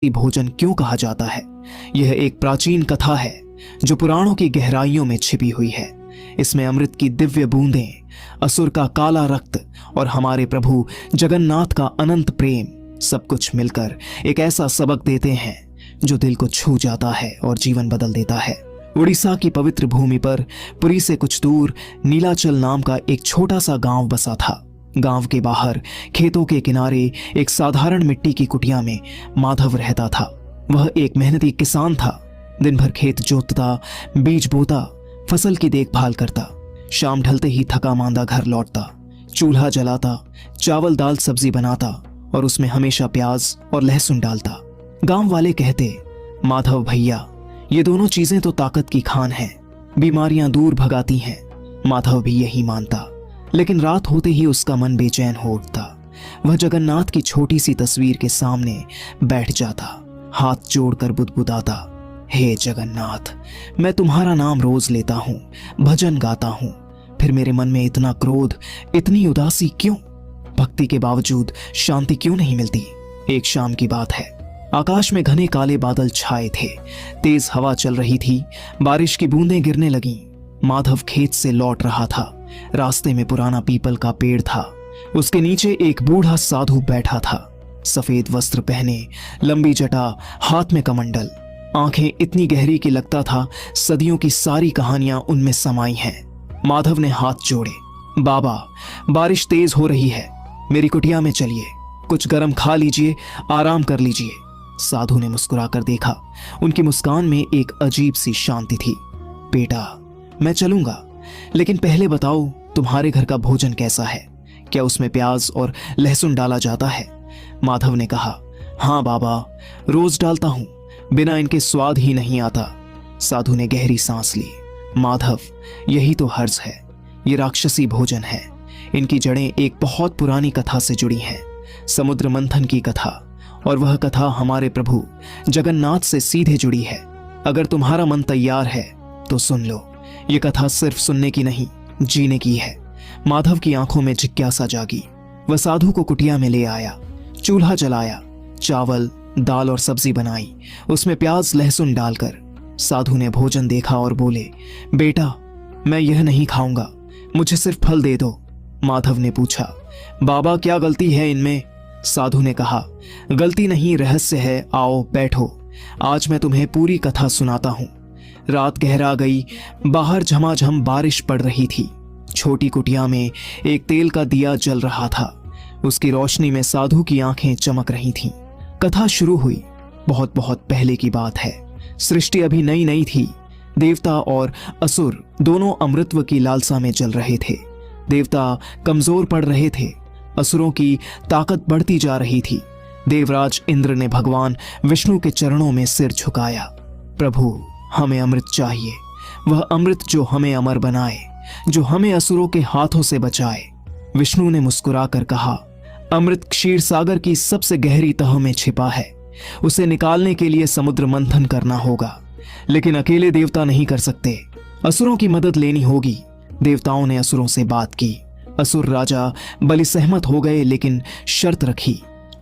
भोजन क्यों कहा जाता है? यह एक प्राचीन कथा है जो पुराणों की गहराइयों में छिपी हुई है। इसमें अमृत की दिव्य बूंदें, असुर का काला रक्त और हमारे प्रभु जगन्नाथ का अनंत प्रेम सब कुछ मिलकर एक ऐसा सबक देते हैं जो दिल को छू जाता है और जीवन बदल देता है। उड़ीसा की पवित्र भूमि पर पुरी से कुछ दूर नीलाचल नाम का एक छोटा सा गांव बसा था। गांव के बाहर खेतों के किनारे एक साधारण मिट्टी की कुटिया में माधव रहता था। वह एक मेहनती किसान था। दिन भर खेत जोतता, बीज बोता, फसल की देखभाल करता। शाम ढलते ही थका मांदा घर लौटता, चूल्हा जलाता, चावल दाल सब्जी बनाता और उसमें हमेशा प्याज और लहसुन डालता। गांव वाले कहते, माधव भैया, ये दोनों चीजें तो ताकत की खान हैं, बीमारियां दूर भगाती हैं। माधव भी यही मानता, लेकिन रात होते ही उसका मन बेचैन हो उठता। वह जगन्नाथ की छोटी सी तस्वीर के सामने बैठ जाता, हाथ जोड़कर बुदबुदाता, हे जगन्नाथ, मैं तुम्हारा नाम रोज लेता हूं, भजन गाता हूं, फिर मेरे मन में इतना क्रोध, इतनी उदासी क्यों? भक्ति के बावजूद शांति क्यों नहीं मिलती? एक शाम की बात है। आकाश में घने काले बादल छाए थे, तेज हवा चल रही थी, बारिश की बूंदें गिरने लगीं। माधव खेत से लौट रहा था। रास्ते में पुराना पीपल का पेड़ था। उसके नीचे एक बूढ़ा साधु बैठा था, सफेद वस्त्र पहने, लंबी जटा, हाथ में कमंडल, आंखें इतनी गहरी कि लगता था सदियों की सारी कहानियां उनमें समाई हैं। माधव ने हाथ जोड़े, बाबा, बारिश तेज हो रही है, मेरी कुटिया में चलिए, कुछ गरम खा लीजिए, आराम कर लीजिए। साधु ने मुस्कुराकर देखा। उनकी मुस्कान में एक अजीब सी शांति थी। बेटा, मैं चलूंगा, लेकिन पहले बताओ तुम्हारे घर का भोजन कैसा है? क्या उसमें प्याज और लहसुन डाला जाता है? माधव ने कहा, हाँ बाबा, रोज डालता हूं, बिना इनके स्वाद ही नहीं आता। साधु ने गहरी सांस ली। माधव, यही तो हर्ज है, ये राक्षसी भोजन है। इनकी जड़ें एक बहुत पुरानी कथा से जुड़ी हैं, समुद्र मंथन की कथा, और वह कथा हमारे प्रभु जगन्नाथ से सीधे जुड़ी है। अगर तुम्हारा मन तैयार है तो सुन लो। ये कथा सिर्फ सुनने की नहीं, जीने की है। माधव की आंखों में जिज्ञासा जागी। वह साधु को कुटिया में ले आया, चूल्हा जलाया, चावल दाल और सब्जी बनाई, उसमें प्याज लहसुन डालकर। साधु ने भोजन देखा और बोले, बेटा, मैं यह नहीं खाऊंगा, मुझे सिर्फ फल दे दो। माधव ने पूछा, बाबा, क्या गलती है इनमें? साधु ने कहा, गलती नहीं, रहस्य है, आओ बैठो, आज मैं तुम्हें पूरी कथा सुनाता हूं। रात गहरा गई, बाहर झमाझम बारिश पड़ रही थी। छोटी कुटिया में एक तेल का दिया जल रहा था। उसकी रोशनी में साधु की आंखें चमक रही थीं। कथा शुरू हुई। बहुत बहुत पहले की बात है। सृष्टि अभी नई नई थी। देवता और असुर दोनों अमृतत्व की लालसा में जल रहे थे। देवता कमजोर पड़ रहे थे, असुरों की ताकत बढ़ती जा रही थी। देवराज इंद्र ने भगवान विष्णु के चरणों में सिर झुकाया। प्रभु, हमें अमृत चाहिए, वह अमृत जो हमें अमर बनाए, जो हमें असुरों के हाथों से बचाए। विष्णु ने मुस्कुराकर कहा, अमृत क्षीर सागर की सबसे गहरी तह में छिपा है, उसे निकालने के लिए समुद्र मंथन करना होगा, लेकिन अकेले देवता नहीं कर सकते, असुरों की मदद लेनी होगी। देवताओं ने असुरों से बात की। असुर राजा बलि सहमत हो गए, लेकिन शर्त रखी,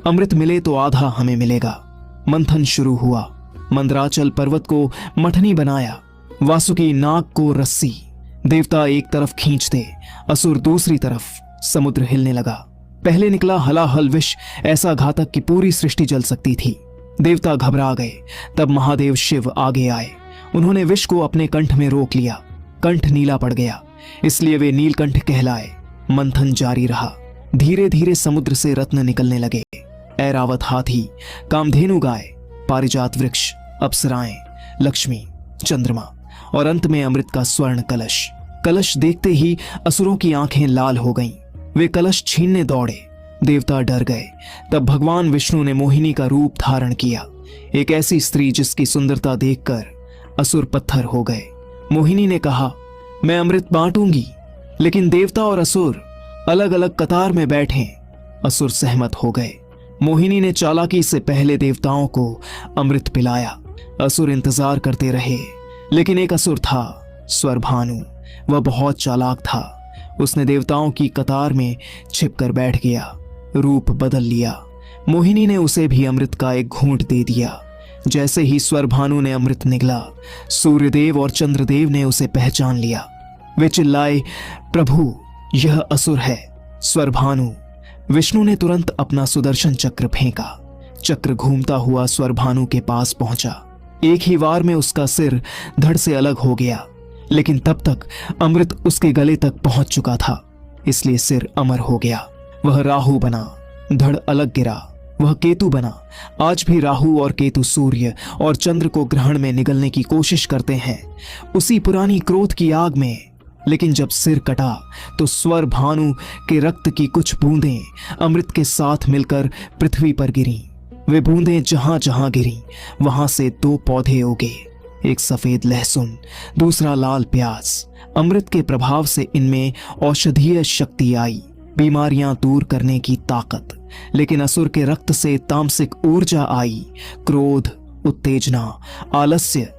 अमृत मिले तो आधा हमें मिलेगा। मंथन शुरू हुआ। मंदराचल पर्वत को मठनी बनाया, वासुकी नाग को रस्सी। देवता एक तरफ खींचते, असुर दूसरी तरफ। समुद्र हिलने लगा। पहले निकला हलाहल विष, ऐसा घातक कि पूरी सृष्टि जल सकती थी। देवता घबरा गए। तब महादेव शिव आगे आए। उन्होंने विष को अपने कंठ में रोक लिया। कंठ नीला पड़ गया, इसलिए वे नीलकंठ कहलाए। मंथन जारी रहा। धीरे धीरे समुद्र से रत्न निकलने लगे। ऐरावत हाथी, कामधेनु गाय, पारिजात वृक्ष, अप्सराएं, लक्ष्मी, चंद्रमा और अंत में अमृत का स्वर्ण कलश। कलश देखते ही असुरों की आंखें लाल हो गईं। वे कलश छीनने दौड़े। देवता डर गए। तब भगवान विष्णु ने मोहिनी का रूप धारण किया, एक ऐसी स्त्री जिसकी सुंदरता देखकर असुर पत्थर हो गए। मोहिनी ने कहा, मैं अमृत बांटूंगी, लेकिन देवता और असुर अलग अलग कतार में बैठे। असुर सहमत हो गए। मोहिनी ने चालाकी से पहले देवताओं को अमृत पिलाया। असुर इंतजार करते रहे, लेकिन एक असुर था, स्वरभानु। वह बहुत चालाक था। उसने देवताओं की कतार में छिपकर बैठ गया, रूप बदल लिया, मोहिनी ने उसे भी अमृत का एक घूंट दे दिया। जैसे ही स्वरभानु ने अमृत निगला, सूर्यदेव और चंद्रदेव ने उसे पहचान लिया। वे चिल्लाए, प्रभु यह असुर है। स्वरभानु। विष्णु ने तुरंत अपना सुदर्शन चक्र फेंका। चक्र घूमता हुआ स्वरभानु के पास पहुंचा। एक ही वार में उसका सिर धड़ से अलग हो गया, लेकिन तब तक अमृत उसके गले तक पहुंच चुका था, इसलिए सिर अमर हो गया। वह राहु बना, धड़ अलग गिरा। वह केतु बना। आज भी राहु और केतु सूर्य और चंद्र को ग्रहण में निगलने की कोशिश करते हैं, उसी पुरानी क्रोध की आग में। लेकिन जब सिर कटा तो स्वर भानु के रक्त की कुछ बूंदें अमृत के साथ मिलकर पृथ्वी पर गिरी। वे बूंदें जहां जहां गिरी वहां से 2 पौधे उगे, एक सफेद लहसुन, दूसरा लाल प्याज। अमृत के प्रभाव से इनमें औषधीय शक्ति आई, बीमारियां दूर करने की ताकत। लेकिन असुर के रक्त से तामसिक ऊर्जा आई, क्रोध, उत्तेजना, आलस्य